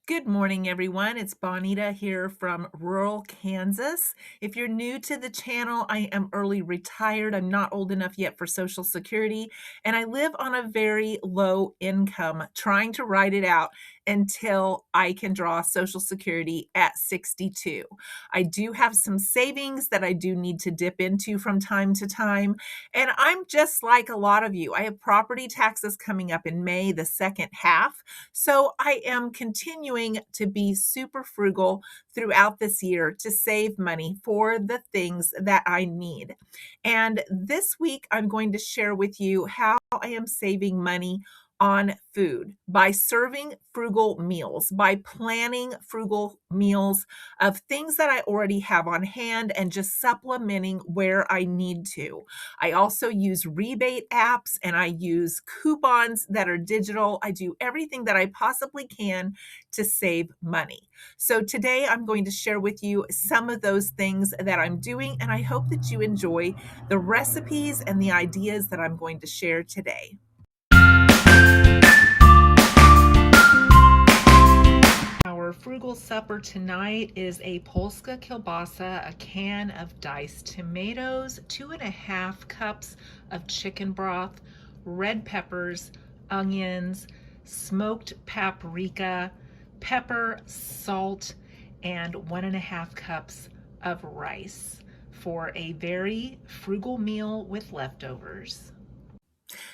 Good morning, everyone. It's Bonita here from rural Kansas. If you're new to the channel, I am early retired. I'm not old enough yet for Social Security, and I live on a very low income, trying to ride it out until I can draw Social Security at 62. I do have some savings that I do need to dip into from time to time, and I'm just like a lot of you. I have property taxes coming up in May, the second half. So I am continuing to be super frugal throughout this year to save money for the things that I need. And this week, I'm going to share with you how I am saving money on food by serving frugal meals, by planning frugal meals of things that I already have on hand and just supplementing where I need to. I also use rebate apps and I use coupons that are digital. I do everything that I possibly can to save money. So today I'm going to share with you some of those things that I'm doing, and I hope that you enjoy the recipes and the ideas that I'm going to share today. Our frugal supper tonight is a Polska kielbasa, a can of diced tomatoes, 2.5 cups of chicken broth, red peppers, onions, smoked paprika, pepper, salt, and 1.5 cups of rice for a very frugal meal with leftovers.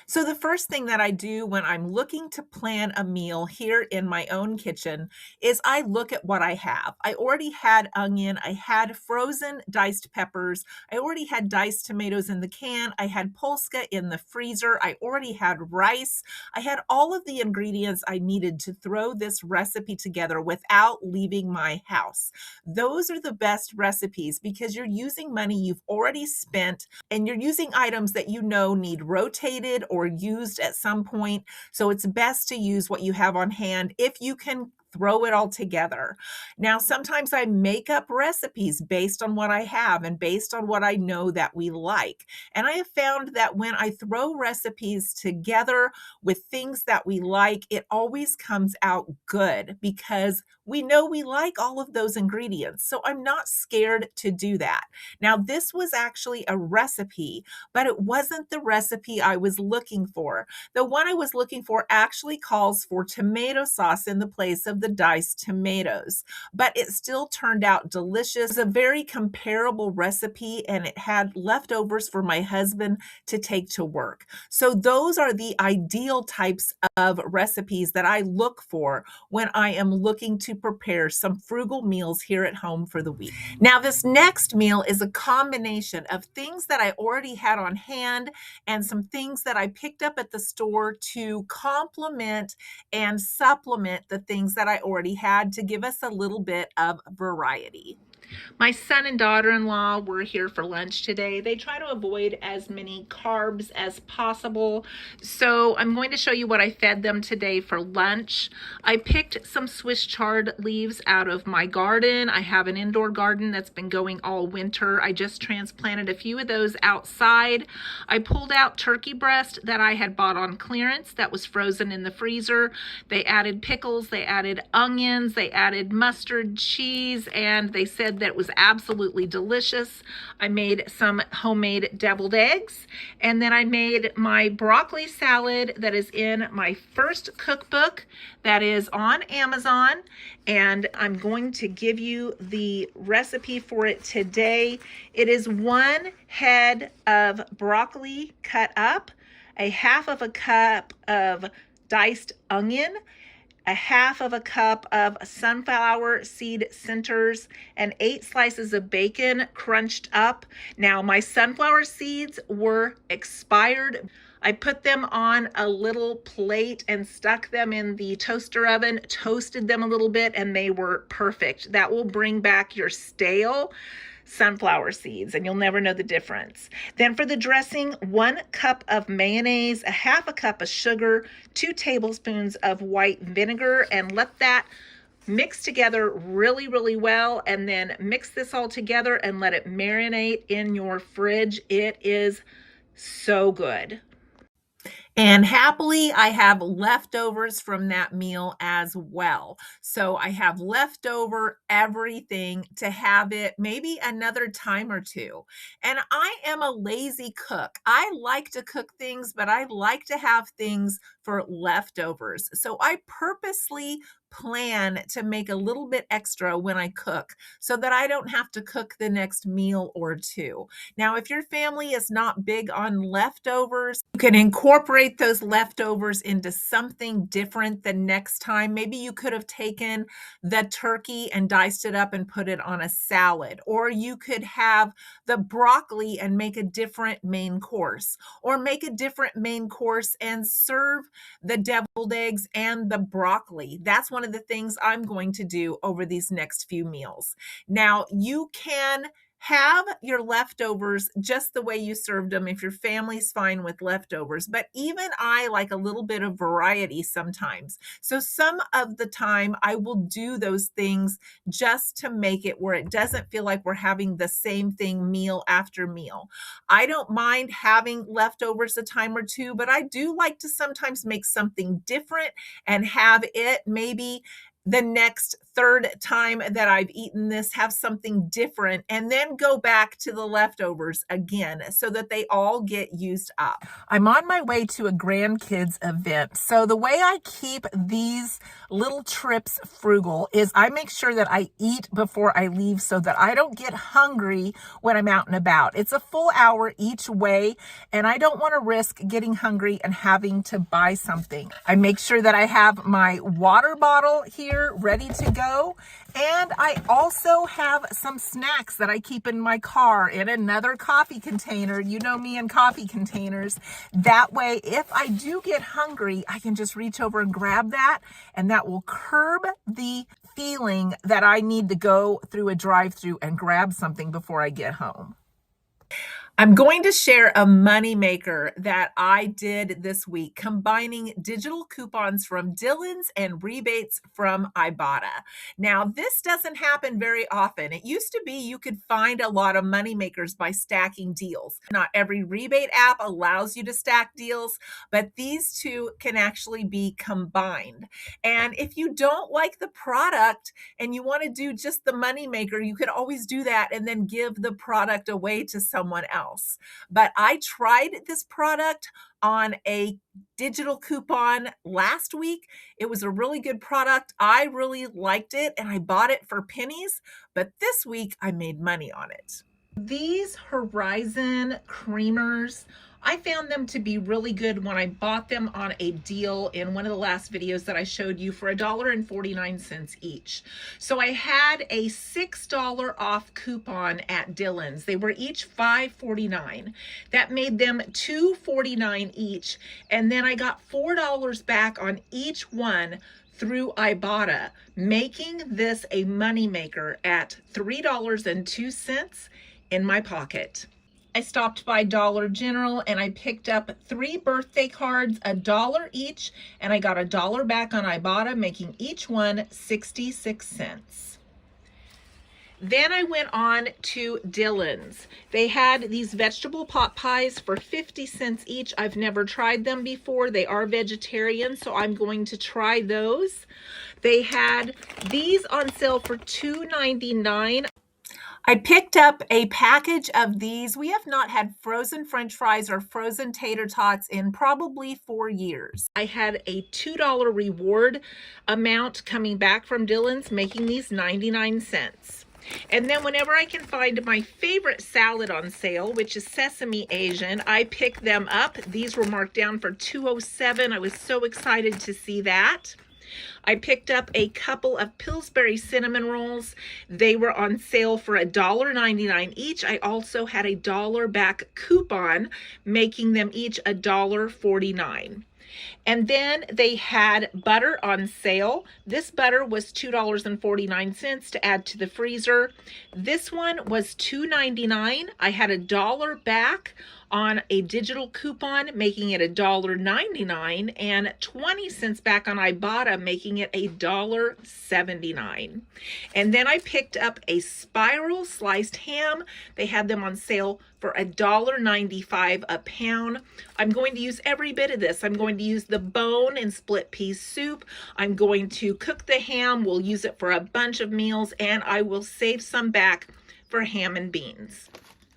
So the first thing that I do when I'm looking to plan a meal here in my own kitchen is I look at what I have. I already had onion, I had frozen diced peppers, I already had diced tomatoes in the can, I had Polska in the freezer, I already had rice. I had all of the ingredients I needed to throw this recipe together without leaving my house. Those are the best recipes because you're using money you've already spent and you're using items that you know need rotated or used at some point. So it's best to use what you have on hand if you can throw it all together. Now, sometimes I make up recipes based on what I have and based on what I know that we like. And I have found that when I throw recipes together with things that we like, it always comes out good because we know we like all of those ingredients. So I'm not scared to do that. Now, this was actually a recipe, but it wasn't the recipe I was looking for. The one I was looking for actually calls for tomato sauce in the place of the diced tomatoes, but it still turned out delicious. It's a very comparable recipe and it had leftovers for my husband to take to work. So those are the ideal types of recipes that I look for when I am looking to prepare some frugal meals here at home for the week. Now, this next meal is a combination of things that I already had on hand and some things that I picked up at the store to complement and supplement the things that I already had to give us a little bit of variety. My son and daughter-in-law were here for lunch today. They try to avoid as many carbs as possible. So I'm going to show you what I fed them today for lunch. I picked some Swiss chard leaves out of my garden. I have an indoor garden that's been going all winter. I just transplanted a few of those outside. I pulled out turkey breast that I had bought on clearance that was frozen in the freezer. They added pickles, they added onions, they added mustard, cheese, and they said that it was absolutely delicious. I made some homemade deviled eggs, and then I made my broccoli salad that is in my first cookbook that is on Amazon, and I'm going to give you the recipe for it today. It is 1 head of broccoli cut up, a half of a cup of diced onion, a half of a cup of sunflower seed centers, and 8 slices of bacon crunched up. Now, my sunflower seeds were expired. I put them on a little plate and stuck them in the toaster oven, toasted them a little bit, and they were perfect. That will bring back your stale sunflower seeds and you'll never know the difference. Then for the dressing, 1 cup of mayonnaise, a half a cup of sugar, 2 tablespoons of white vinegar, and let that mix together really, really well, and then mix this all together and let it marinate in your fridge. It is so good. And happily, I have leftovers from that meal as well. So I have leftover everything to have it maybe another time or two. And I am a lazy cook. I like to cook things, but I like to have things for leftovers. So I purposely plan to make a little bit extra when I cook so that I don't have to cook the next meal or two. Now, if your family is not big on leftovers, you can incorporate those leftovers into something different the next time. Maybe you could have taken the turkey and diced it up and put it on a salad, or you could have the broccoli and make a different main course, or make a different main course and serve the deviled eggs and the broccoli. That's one of the things I'm going to do over these next few meals. Now, you can have your leftovers just the way you served them if your family's fine with leftovers. But even I like a little bit of variety sometimes. So some of the time I will do those things just to make it where it doesn't feel like we're having the same thing meal after meal. I don't mind having leftovers a time or two, but I do like to sometimes make something different and have it maybe the next third time that I've eaten this, have something different, and then go back to the leftovers again so that they all get used up. I'm on my way to a grandkids event. So the way I keep these little trips frugal is I make sure that I eat before I leave so that I don't get hungry when I'm out and about. It's a full hour each way, and I don't want to risk getting hungry and having to buy something. I make sure that I have my water bottle here ready to go. And I also have some snacks that I keep in my car in another coffee container. You know me and coffee containers. That way, if I do get hungry, I can just reach over and grab that, and that will curb the feeling that I need to go through a drive-through and grab something before I get home. I'm going to share a money maker that I did this week, combining digital coupons from Dillon's and rebates from Ibotta. Now, this doesn't happen very often. It used to be you could find a lot of money makers by stacking deals. Not every rebate app allows you to stack deals, but these two can actually be combined. And if you don't like the product and you want to do just the money maker, you could always do that and then give the product away to someone else. But I tried this product on a digital coupon last week. It was a really good product. I really liked it and I bought it for pennies, but this week I made money on it. These Horizon creamers, I found them to be really good when I bought them on a deal in one of the last videos that I showed you for $1.49 each. So I had a $6 off coupon at Dillon's. They were each $5.49. That made them $2.49 each. And then I got $4 back on each one through Ibotta, making this a moneymaker at $3.02 in my pocket. I stopped by Dollar General and I picked up 3 birthday cards, $1 each, and I got $1 back on Ibotta, making each one 66 cents. Then I went on to Dillon's. They had these vegetable pot pies for 50 cents each. I've never tried them before. They are vegetarian, so I'm going to try those. They had these on sale for $2.99. I picked up a package of these. We have not had frozen French fries or frozen tater tots in probably 4 years. I had a $2 reward amount coming back from Dillon's, making these 99 cents. And then whenever I can find my favorite salad on sale, which is sesame Asian, I pick them up. These were marked down for $2.07. I was so excited to see that. I picked up a couple of Pillsbury cinnamon rolls. They were on sale for $1.99 each. I also had a $1 back coupon, making them each $1.49. And then they had butter on sale. This butter was $2.49 to add to the freezer. This one was $2.99. I had $1 back on a digital coupon, making it $1.99, and 20 cents back on Ibotta, making it $1.79. And then I picked up a spiral sliced ham. They had them on sale for $1.95 a pound. I'm going to use every bit of this. I'm going to use the bone in split pea soup. I'm going to cook the ham. We'll use it for a bunch of meals, and I will save some back for ham and beans.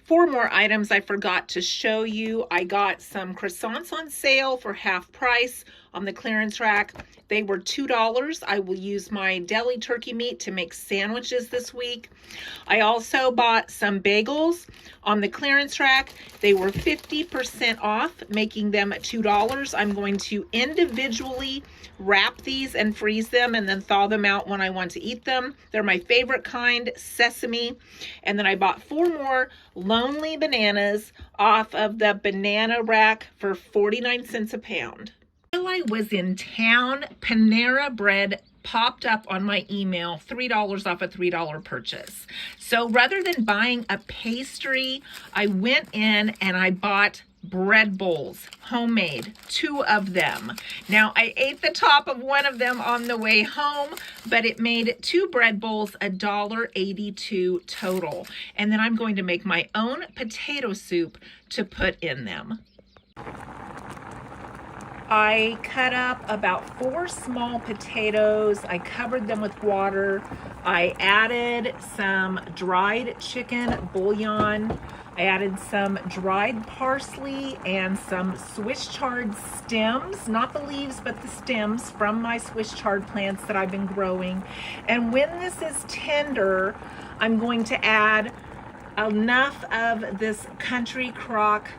4 more items I forgot to show you. I got some croissants on sale for half price on the clearance rack. They were $2. I will use my deli turkey meat to make sandwiches this week. I also bought some bagels on the clearance rack. They were 50% off, making them $2. I'm going to individually wrap these and freeze them and then thaw them out when I want to eat them. They're my favorite kind, sesame. And then I bought 4 more Lonely Bananas off of the banana rack for 49 cents a pound. While I was in town, Panera Bread popped up on my email, $3 off a $3 purchase. So rather than buying a pastry, I went in and I bought bread bowls, homemade, 2 of them. Now I ate the top of one of them on the way home, but it made 2 bread bowls $1.82 total. And then I'm going to make my own potato soup to put in them. I cut up about 4 small potatoes. I covered them with water. I added some dried chicken bouillon. I added some dried parsley and some Swiss chard stems, not the leaves, but the stems from my Swiss chard plants that I've been growing. And when this is tender, I'm going to add enough of this country crock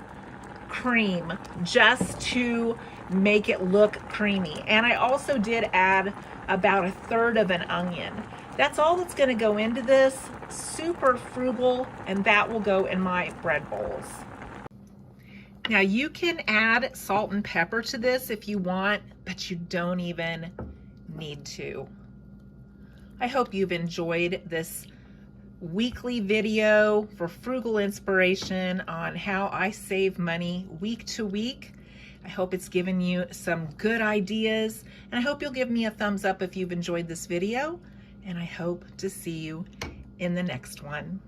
cream just to make it look creamy. And I also did add about 1/3 of an onion. That's all that's going to go into this. Super frugal, and that will go in my bread bowls. Now you can add salt and pepper to this if you want, but you don't even need to. I hope you've enjoyed this weekly video for frugal inspiration on how I save money week to week. I hope it's given you some good ideas, and I hope you'll give me a thumbs up if you've enjoyed this video, and I hope to see you in the next one.